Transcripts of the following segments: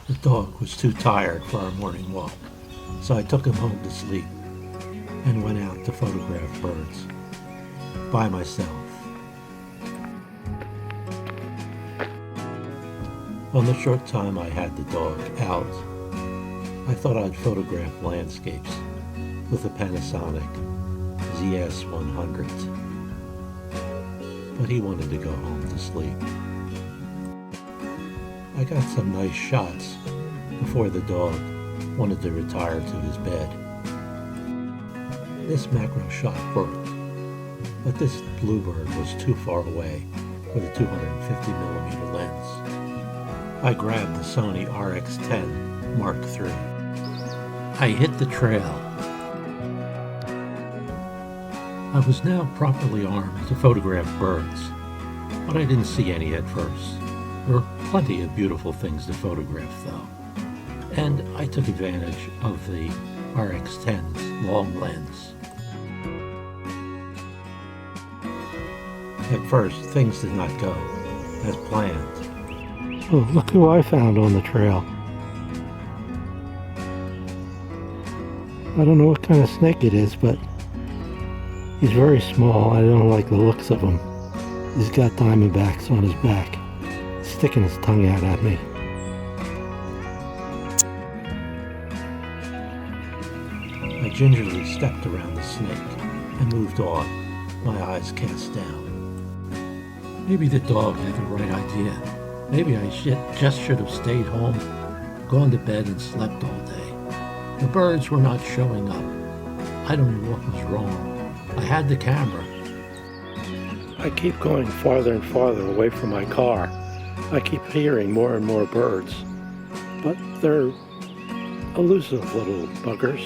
The dog was too tired for our morning walk, so I took him home to sleep and went out to photograph birds by myself. On the short time I had the dog out, I thought I'd photograph landscapes with a Panasonic ZS-100, but he wanted to go home to sleep. I got some nice shots before the dog wanted to retire to his bed. This macro shot worked, but this bluebird was too far away for the 250mm lens. I grabbed the Sony RX10 Mark III. I hit the trail. I was now properly armed to photograph birds, but I didn't see any at first. There were plenty of beautiful things to photograph, though, and I took advantage of the RX10's long lens. At first, things did not go as planned. Oh, look who I found on the trail. I don't know what kind of snake it is, but he's very small. I don't like the looks of him. He's got diamondbacks on his back, sticking his tongue out at me. I gingerly stepped around the snake and moved on, my eyes cast down. Maybe the dog had the right idea. Maybe I just should have stayed home, gone to bed and slept all day. The birds were not showing up. I don't know what was wrong. I had the camera. I keep going farther and farther away from my car. I keep hearing more and more birds, but they're elusive little buggers.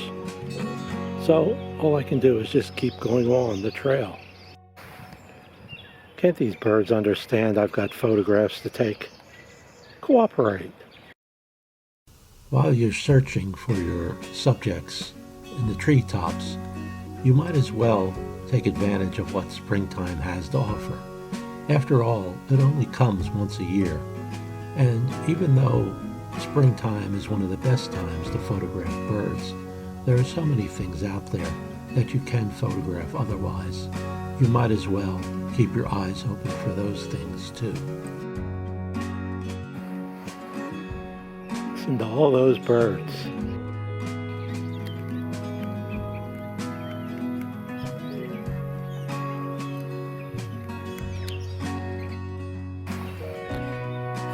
So all I can do is just keep going on the trail. Can't these birds understand I've got photographs to take? Cooperate. While you're searching for your subjects in the treetops, you might as well take advantage of what springtime has to offer. After all, it only comes once a year, and even though springtime is one of the best times to photograph birds, there are so many things out there that you can photograph otherwise. You might as well keep your eyes open for those things too. Listen to all those birds.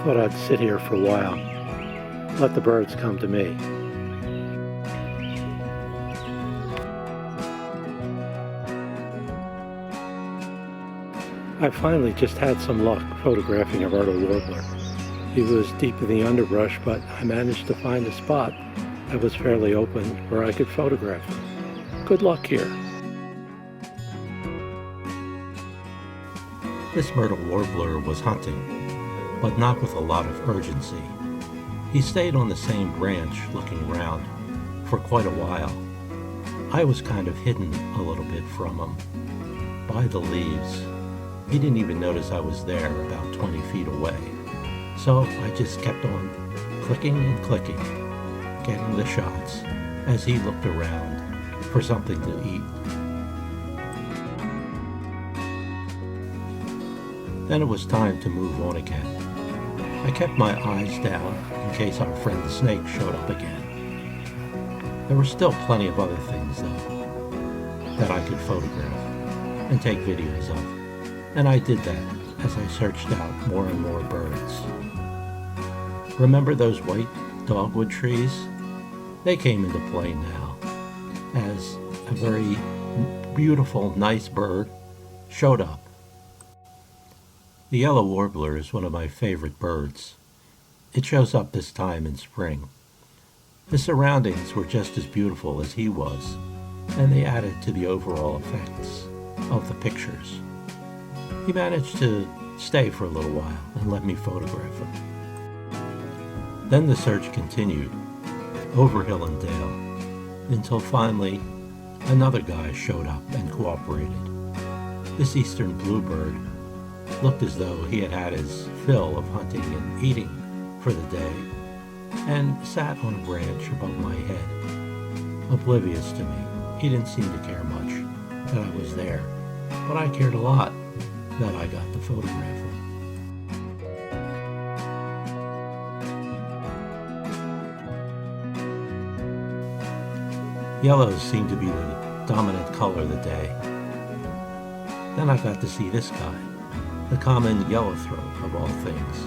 Thought I'd sit here for a while, let the birds come to me. I finally just had some luck photographing a myrtle warbler. He was deep in the underbrush, but I managed to find a spot that was fairly open where I could photograph him. Good luck here. This myrtle warbler was hunting, but not with a lot of urgency. He stayed on the same branch looking round for quite a while. I was kind of hidden a little bit from him by the leaves. He didn't even notice I was there about 20 feet away. So I just kept on clicking and clicking, getting the shots as he looked around for something to eat. Then it was time to move on again. I kept my eyes down in case our friend the snake showed up again. There were still plenty of other things, though, that I could photograph and take videos of, and I did that as I searched out more and more birds. Remember those white dogwood trees? They came into play now, as a very beautiful, nice bird showed up. The yellow warbler is one of my favorite birds. It shows up this time in spring. The surroundings were just as beautiful as he was, and they added to the overall effects of the pictures. He managed to stay for a little while and let me photograph him. Then the search continued, over hill and dale, until finally another guy showed up and cooperated. This eastern bluebird looked as though he had had his fill of hunting and eating for the day, and sat on a branch above my head, oblivious to me. He didn't seem to care much that I was there, but I cared a lot that I got to photograph him. Yellows seemed to be the dominant color of the day. Then I got to see this guy, the common yellowthroat of all things.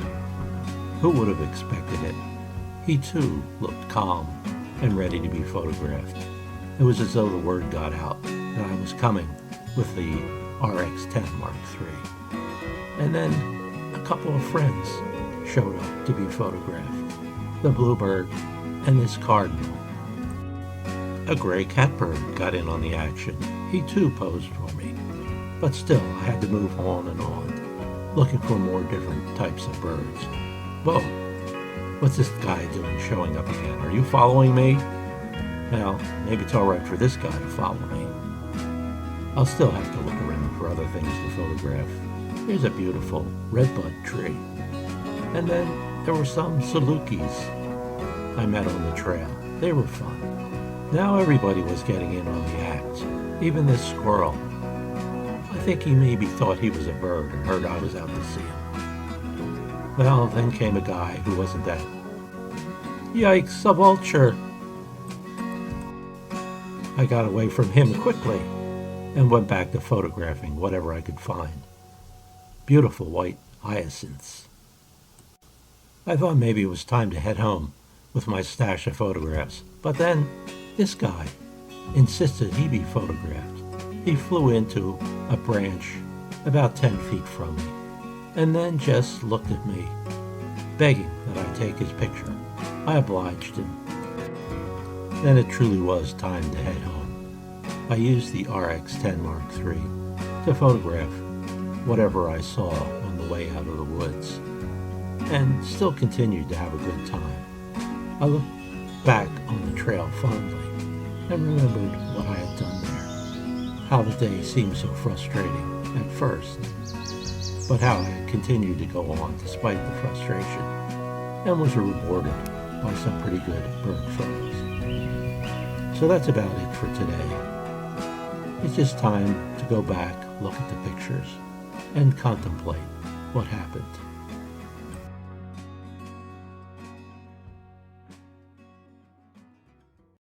Who would have expected it? He too looked calm and ready to be photographed. It was as though the word got out that I was coming with the RX10 Mark III. And then a couple of friends showed up to be photographed. The bluebird and this cardinal. A gray catbird got in on the action. He too posed for me. But still, I had to move on and on, looking for more different types of birds. Whoa, what's this guy doing showing up again? Are you following me? Well, maybe it's all right for this guy to follow me. I'll still have to look around for other things to photograph. Here's a beautiful redbud tree. And then there were some salukis I met on the trail. They were fun. Now everybody was getting in on the act, even this squirrel. I think he maybe thought he was a bird and heard I was out to see him. Well, then came a guy who wasn't that. Yikes, a vulture! I got away from him quickly and went back to photographing whatever I could find. Beautiful white hyacinths. I thought maybe it was time to head home with my stash of photographs, but then this guy insisted he be photographed. He flew into a branch about 10 feet from me and then just looked at me, begging that I take his picture. I obliged him. Then it truly was time to head home. I used the RX10 Mark III to photograph whatever I saw on the way out of the woods, and still continued to have a good time. I looked back on the trail fondly and remembered what I had done there, how the day seemed so frustrating at first, but how I continued to go on despite the frustration and was rewarded by some pretty good bird photos. So that's about it for today. It's just time to go back, look at the pictures, and contemplate what happened.